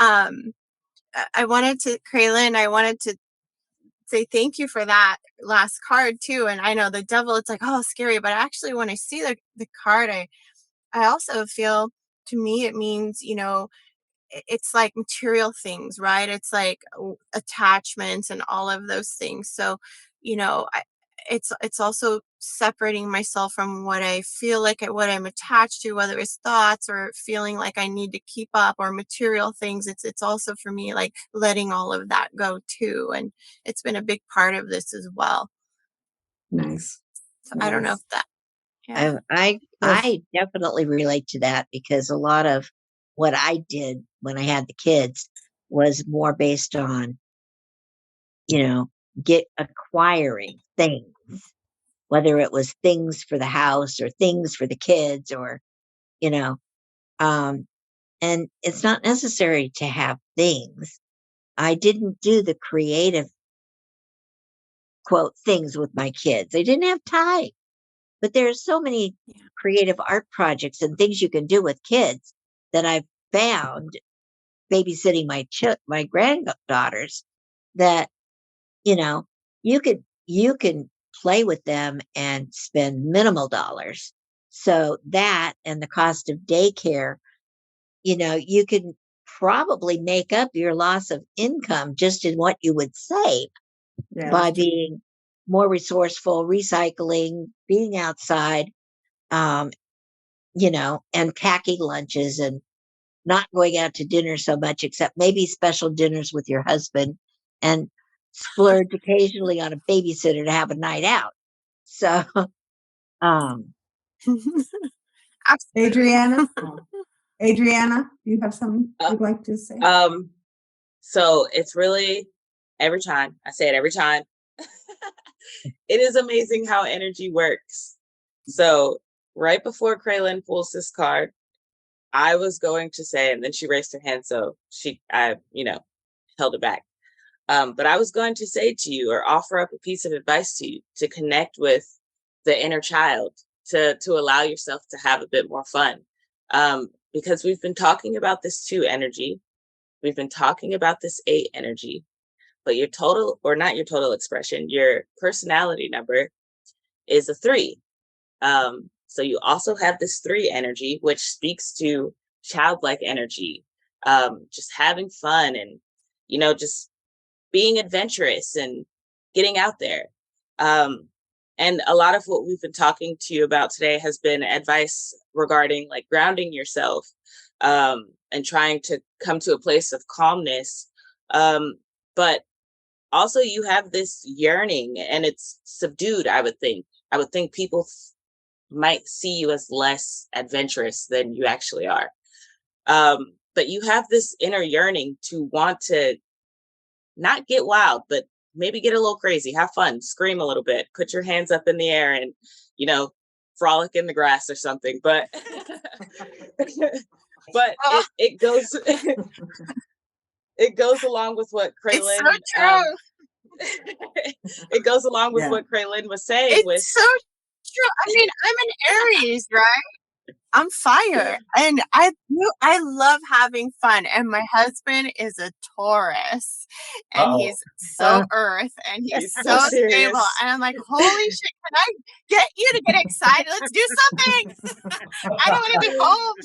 Speaker 2: Um, I wanted to, CraeLynn, I wanted to say thank you for that last card too. And I know the devil, it's like, oh, scary. But actually, when I see the card, I also feel, to me, it means, it's like material things, right? It's like attachments and all of those things. So, it's also separating myself from what I feel like, what I'm attached to, whether it's thoughts or feeling like I need to keep up, or material things. It's also for me like letting all of that go too, and it's been a big part of this as well.
Speaker 1: Nice.
Speaker 2: So I don't know if
Speaker 1: Nice.
Speaker 2: that, yeah.
Speaker 3: I definitely relate to that because a lot of what I did when I had the kids was more based on, get acquiring things, whether it was things for the house or things for the kids or, you know, um, and it's not necessary to have things. I didn't do the creative quote things with my kids. I didn't have time. But there are so many
Speaker 2: Yeah.
Speaker 3: creative art projects and things you can do with kids that I've found babysitting my granddaughters that, you know, you can play with them and spend minimal dollars. So that and the cost of daycare, you can probably make up your loss of income just in what you would save
Speaker 1: Yeah.
Speaker 3: by being more resourceful, recycling, being outside, um, and packing lunches and not going out to dinner so much, except maybe special dinners with your husband and splurge occasionally on a babysitter to have a night out. So, um,
Speaker 2: Absolutely.
Speaker 1: Adriana? Adriana, do you have something
Speaker 5: Uh,
Speaker 1: you'd like to say?
Speaker 5: So it's really every time I say it every time. It is amazing how energy works. So right before CraeLynn pulls this card, I was going to say, and then she raised her hand, so I held it back. But I was going to say to you, or offer up a piece of advice to you, to connect with the inner child, to allow yourself to have a bit more fun. Because we've been talking about this 2 energy, we've been talking about this 8 energy, but your total, or not your total expression, your personality number is a 3. So you also have this 3 energy, which speaks to childlike energy, just having fun and, just being adventurous and getting out there. And a lot of what we've been talking to you about today has been advice regarding like grounding yourself, and trying to come to a place of calmness. But also you have this yearning and it's subdued, I would think. I would think people might see you as less adventurous than you actually are. But you have this inner yearning to want to not get wild, but maybe get a little crazy, have fun, scream a little bit, put your hands up in the air and, frolic in the grass or something. But but
Speaker 2: Oh,
Speaker 5: it goes it goes along with what
Speaker 2: it's so
Speaker 5: CraeLynn
Speaker 2: true.
Speaker 5: it goes along with
Speaker 1: Yeah.
Speaker 5: what CraeLynn was saying with
Speaker 2: It's so true. I mean, I'm an Aries, right? I'm fire, and I love having fun. And my husband is a Taurus, and
Speaker 4: Uh-oh.
Speaker 2: he's so Earth, and
Speaker 5: he's
Speaker 2: he's
Speaker 5: so
Speaker 2: so stable.
Speaker 5: serious.
Speaker 2: And I'm like, holy shit! Can I get you to get excited? Let's do something. I don't want to be home.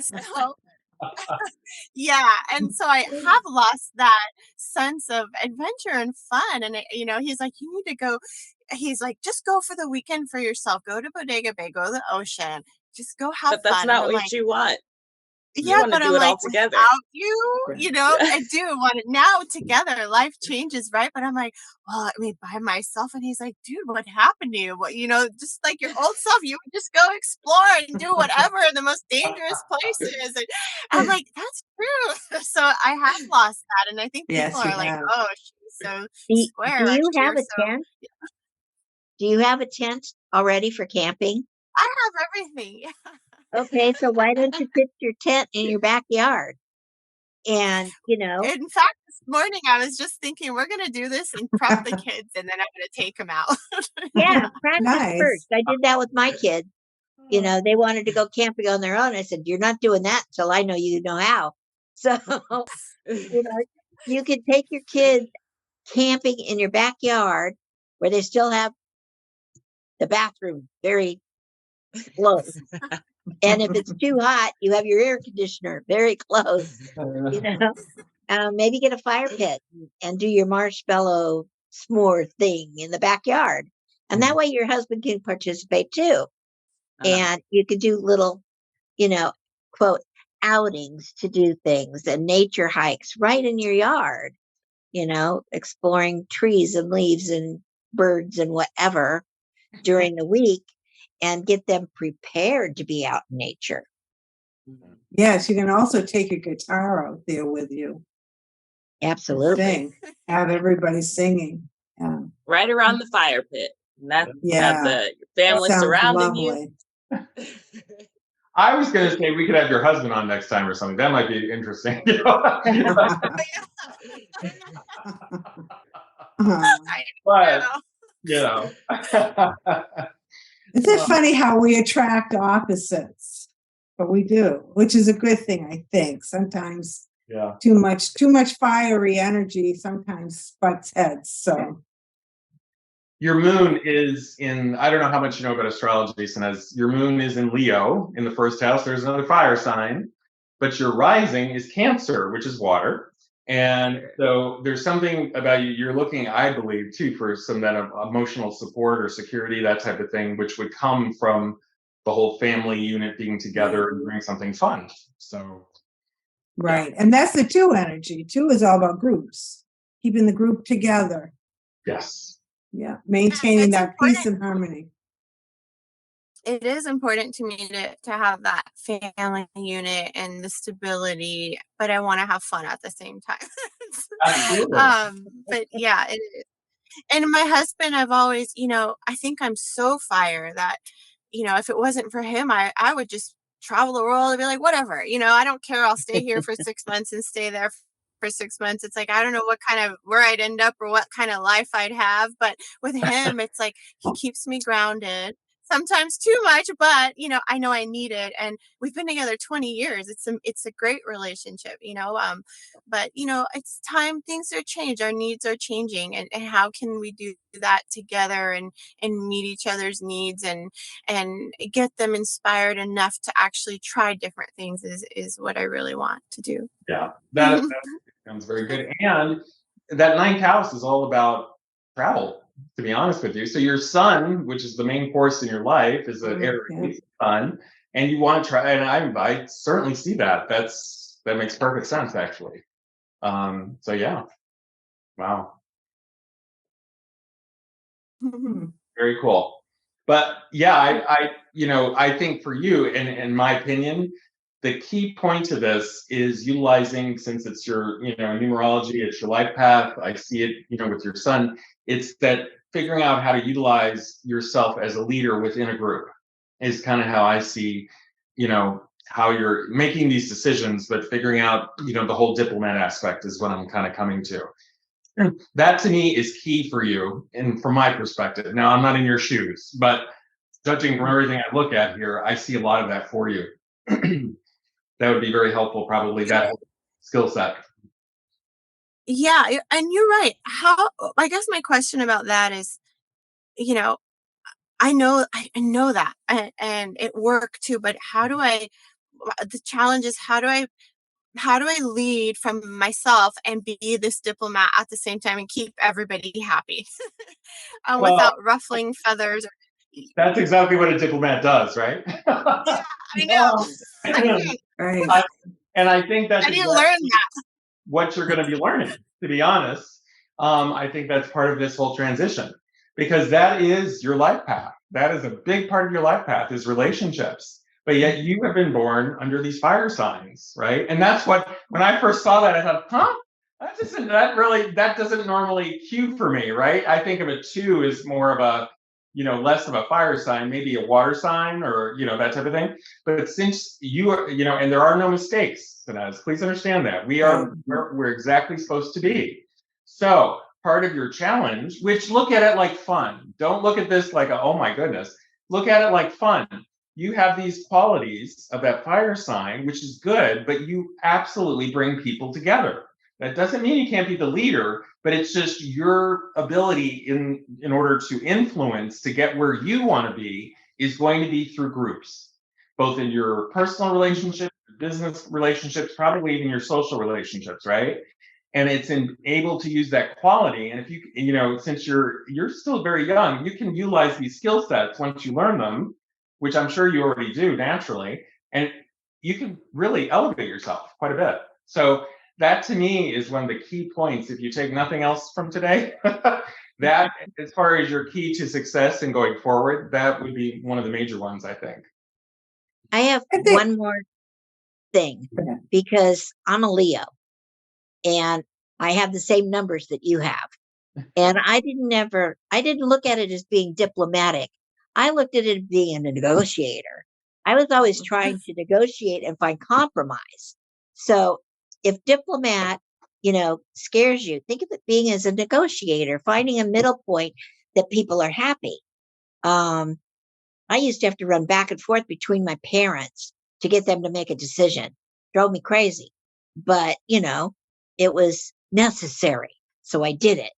Speaker 2: So yeah, and so I have lost that sense of adventure and fun. And he's like, you need to go. He's like, just go for the weekend for yourself. Go to Bodega Bay. Go to the ocean. Just go have
Speaker 5: But that's
Speaker 2: fun. And
Speaker 5: not
Speaker 2: I'm
Speaker 5: what
Speaker 2: like,
Speaker 5: you want. You want to
Speaker 2: but
Speaker 5: do
Speaker 2: I'm
Speaker 5: it all
Speaker 2: like,
Speaker 5: together.
Speaker 2: without you know, I do want it now together. Life changes, right? But I'm like, well, I mean, by myself. And he's like, dude, what happened to you? What, just like your old self, you would just go explore and do whatever in the most dangerous places. And I'm like, that's true. So I have lost that. And I think people
Speaker 1: Yes, you
Speaker 2: are like,
Speaker 1: have.
Speaker 2: oh, she's so
Speaker 3: Do
Speaker 2: square
Speaker 3: you
Speaker 2: last year.
Speaker 3: have a
Speaker 2: So
Speaker 3: tent? Do you have a tent already for camping?
Speaker 2: I have everything.
Speaker 3: Okay, so why don't you pitch your tent in your backyard? And,
Speaker 2: In fact, this morning I was just thinking we're gonna do this and prep the kids, and then I'm gonna take them out.
Speaker 3: yeah, practice first.
Speaker 1: Nice.
Speaker 3: I did that with my kids. They wanted to go camping on their own. I said, you're not doing that until I know you know how. So, you can take your kids camping in your backyard where they still have the bathroom very close. And if it's too hot, you have your air conditioner very close. You know, maybe get a fire pit and do your marshmallow s'more thing in the backyard. And that way your husband can participate too. And you could do little, you know, quote, outings to do things and nature hikes right in your yard, exploring trees and leaves and birds and whatever during the week and get them prepared to be out in nature.
Speaker 1: Yes, you can also take your guitar out there with you.
Speaker 3: Absolutely.
Speaker 1: Sing. Have everybody singing. Yeah.
Speaker 5: Right around the fire pit. And that
Speaker 1: Yeah.
Speaker 5: have the family
Speaker 1: Sounds
Speaker 5: surrounding
Speaker 1: lovely.
Speaker 5: you.
Speaker 4: I was going to say we could have your husband on next time or something. That might be interesting. But,
Speaker 1: Isn't it funny how we attract opposites? But we do, which is a good thing, I think. Sometimes too much fiery energy sometimes butts heads. So
Speaker 4: your moon is in, I don't know how much you know about astrology, Sanaz. Your moon is in Leo in the first house. There's another fire sign, but your rising is Cancer, which is water. And so there's something about you, you're looking, I believe, too, for some that emotional support or security, that type of thing, which would come from the whole family unit being together and doing something fun. So.
Speaker 1: right. And that's the 2 energy. 2 is all about groups, keeping the group together.
Speaker 4: Yes.
Speaker 1: Yeah. Maintaining that peace and harmony.
Speaker 2: It is important to me to have that family unit and the stability, but I want to have fun at the same time.
Speaker 4: Absolutely.
Speaker 2: But yeah, it is. And my husband, I've always, I think I'm so fire that, if it wasn't for him, I would just travel the world and be like, whatever, I don't care. I'll stay here for 6 months and stay there for 6 months. It's like, I don't know where I'd end up or what kind of life I'd have. But with him, it's like, he keeps me grounded. Sometimes too much, but I know I need it, and we've been together 20 years. It's a great relationship, but it's time. Things are changed. Our needs are changing, and how can we do that together and meet each other's needs and get them inspired enough to actually try different things is what I really want to do.
Speaker 4: Yeah, that sounds very good. And that 9th house is all about travel, to be honest with you. So your sun, which is the main force in your life, is an Aries sun, and you want to try. And I certainly see that. That makes perfect sense, actually. So yeah, wow, very cool. But yeah, I think for you, in my opinion, the key point to this is utilizing, since it's your, numerology, it's your life path. I see it, with your sun. It's that figuring out how to utilize yourself as a leader within a group is kind of how I see, how you're making these decisions, but figuring out, the whole diplomat aspect is what I'm kind of coming to. That to me is key for you, and from my perspective. Now, I'm not in your shoes, but judging from everything I look at here, I see a lot of that for you. That would be very helpful, probably, that whole skill set.
Speaker 2: Yeah, and you're right. I guess my question about that is, I know that and it worked too, but the challenge is how do I lead from myself and be this diplomat at the same time and keep everybody happy without ruffling feathers?
Speaker 4: That's exactly what a diplomat does, right?
Speaker 2: Yeah, I know.
Speaker 1: Right.
Speaker 4: And I think that's
Speaker 2: I didn't learn that.
Speaker 4: what you're going to be learning, to be honest. I think that's part of this whole transition, because that is your life path. That is a big part of your life path, is relationships. But yet you have been born under these fire signs, right? And that's what, when I first saw that, I thought, huh? That doesn't normally cue for me, right? I think of a 2 as more of a, less of a fire sign, maybe a water sign, or, that type of thing. But since you are, and there are no mistakes, Sanaz, please understand that. We're exactly supposed to be. So part of your challenge, which, look at it like fun. Don't look at this like, oh my goodness. Look at it like fun. You have these qualities of that fire sign, which is good, but you absolutely bring people together. That doesn't mean you can't be the leader, but it's just your ability in order to influence, to get where you want to be, is going to be through groups, both in your personal relationships, business relationships, probably even your social relationships, right? And it's able to use that quality. And if you, since you're still very young, you can utilize these skill sets once you learn them, which I'm sure you already do naturally, and you can really elevate yourself quite a bit. So that, to me, is one of the key points. If you take nothing else from today, that, as far as your key to success and going forward, that would be one of the major ones, I think.
Speaker 3: I have one more thing, because I'm a Leo and I have the same numbers that you have. And I didn't look at it as being diplomatic. I looked at it as being a negotiator. I was always trying to negotiate and find compromise. So if diplomat, scares you, think of it being as a negotiator, finding a middle point that people are happy. I used to have to run back and forth between my parents to get them to make a decision. Drove me crazy. But, it was necessary. So I did it.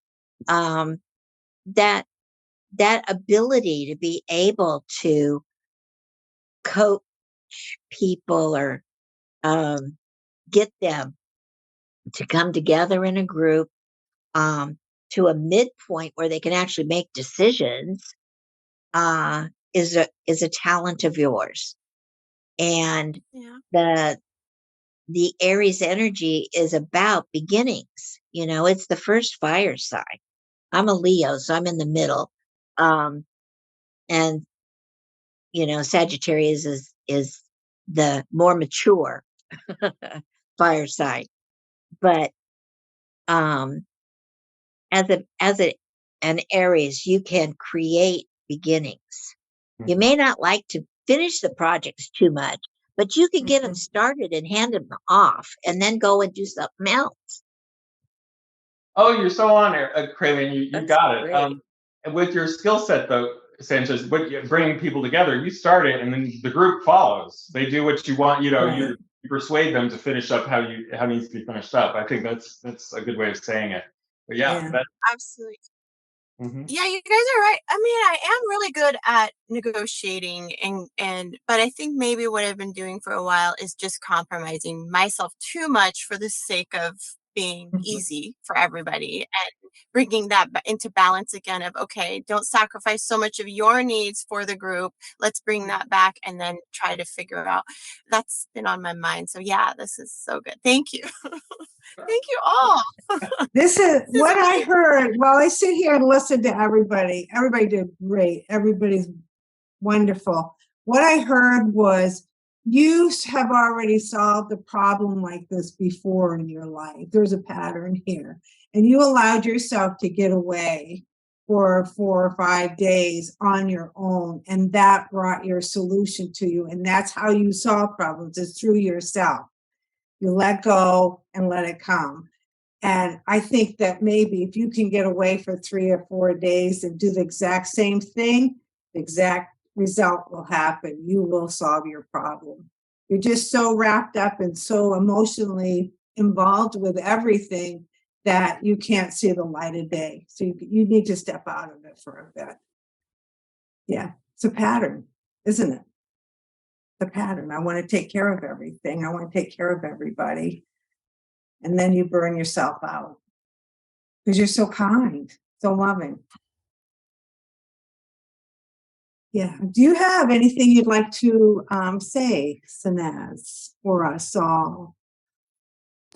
Speaker 3: That ability to be able to coach people, or get them to come together in a group, to a midpoint where they can actually make decisions, is a talent of yours. And the Aries energy is about beginnings. It's the first fire sign. I'm a Leo, so I'm in the middle. And Sagittarius is the more mature fire sign. But as an Aries, you can create beginnings. You may not like to finish the projects too much, but you can get them started and hand them off, and then go and do something else.
Speaker 4: Oh, you're so on there, CraeLynn. You got it.
Speaker 3: Great.
Speaker 4: And with your skill set, though, Sanchez, bringing people together, you start it, and then the group follows. They do what you want. You persuade them to finish up how it needs to be finished up. I think that's a good way of saying it. But
Speaker 2: Absolutely. Yeah, you guys are right. I mean, I am really good at negotiating, but I think maybe what I've been doing for a while is just compromising myself too much for the sake of being easy for everybody, and bringing that into balance again of, okay, don't sacrifice so much of your needs for the group. Let's bring that back and then try to figure out. That's been on my mind. So yeah, this is so good. Thank you. Thank you all.
Speaker 1: This is what I heard while I sit here and listen to everybody. Everybody did great. Everybody's wonderful. What I heard was, you have already solved a problem like this before in your life. There's a pattern here. And you allowed yourself to get away for 4 or 5 days on your own. And that brought your solution to you. And that's how you solve problems, is through yourself. You let go and let it come. And I think that maybe if you can get away for 3 or 4 days and do the exact same thing, the exact result will happen. You will solve your problem. You're just so wrapped up and so emotionally involved with everything that you can't see the light of day. So you need to step out of it for a bit. Yeah, it's a pattern, isn't it? The pattern. I want to take care of everything. I want to take care of everybody. And then you burn yourself out because you're so kind, so loving. Yeah. Do you have anything you'd like to say, Sanaz, for us all?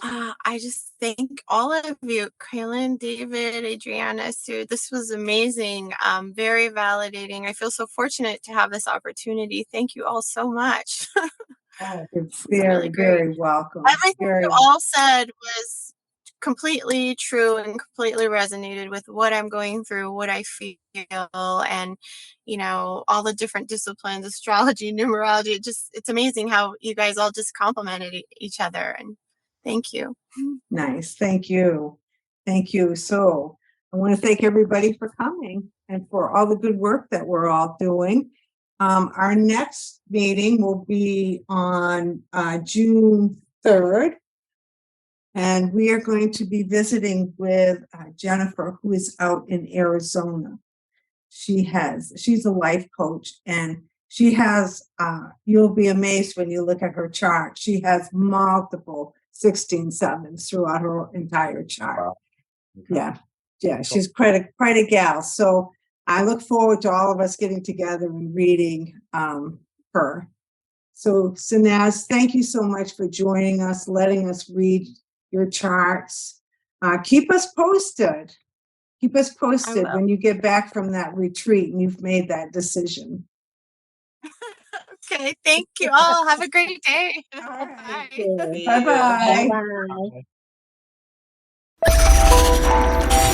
Speaker 2: I just thank all of you, CraeLynn, David, Adriana, Sue. This was amazing, very validating. I feel so fortunate to have this opportunity. Thank you all so much.
Speaker 1: Oh, you're
Speaker 2: It's really
Speaker 1: very,
Speaker 2: great.
Speaker 1: very welcome.
Speaker 2: Everything you all said was completely true and completely resonated with what I'm going through, what I feel, and all the different disciplines, astrology, numerology. It's amazing how you guys all just complemented each other, and thank you.
Speaker 1: Nice. Thank you. Thank you. So I want to thank everybody for coming and for all the good work that we're all doing. Our next meeting will be on June 3rd. And we are going to be visiting with Jennifer, who is out in Arizona. She's a life coach, and she has, you'll be amazed when you look at her chart. She has multiple 16/7s throughout her entire chart.
Speaker 4: Wow. Okay.
Speaker 1: Yeah, she's quite a gal. So I look forward to all of us getting together and reading her. So Sanaz, thank you so much for joining us, letting us read your charts. Keep us posted. Keep us posted when you get back from that retreat and you've made that decision.
Speaker 2: Okay, thank you all. Have a great day.
Speaker 1: Right.
Speaker 2: Bye.
Speaker 1: Bye-bye.
Speaker 3: Bye-bye.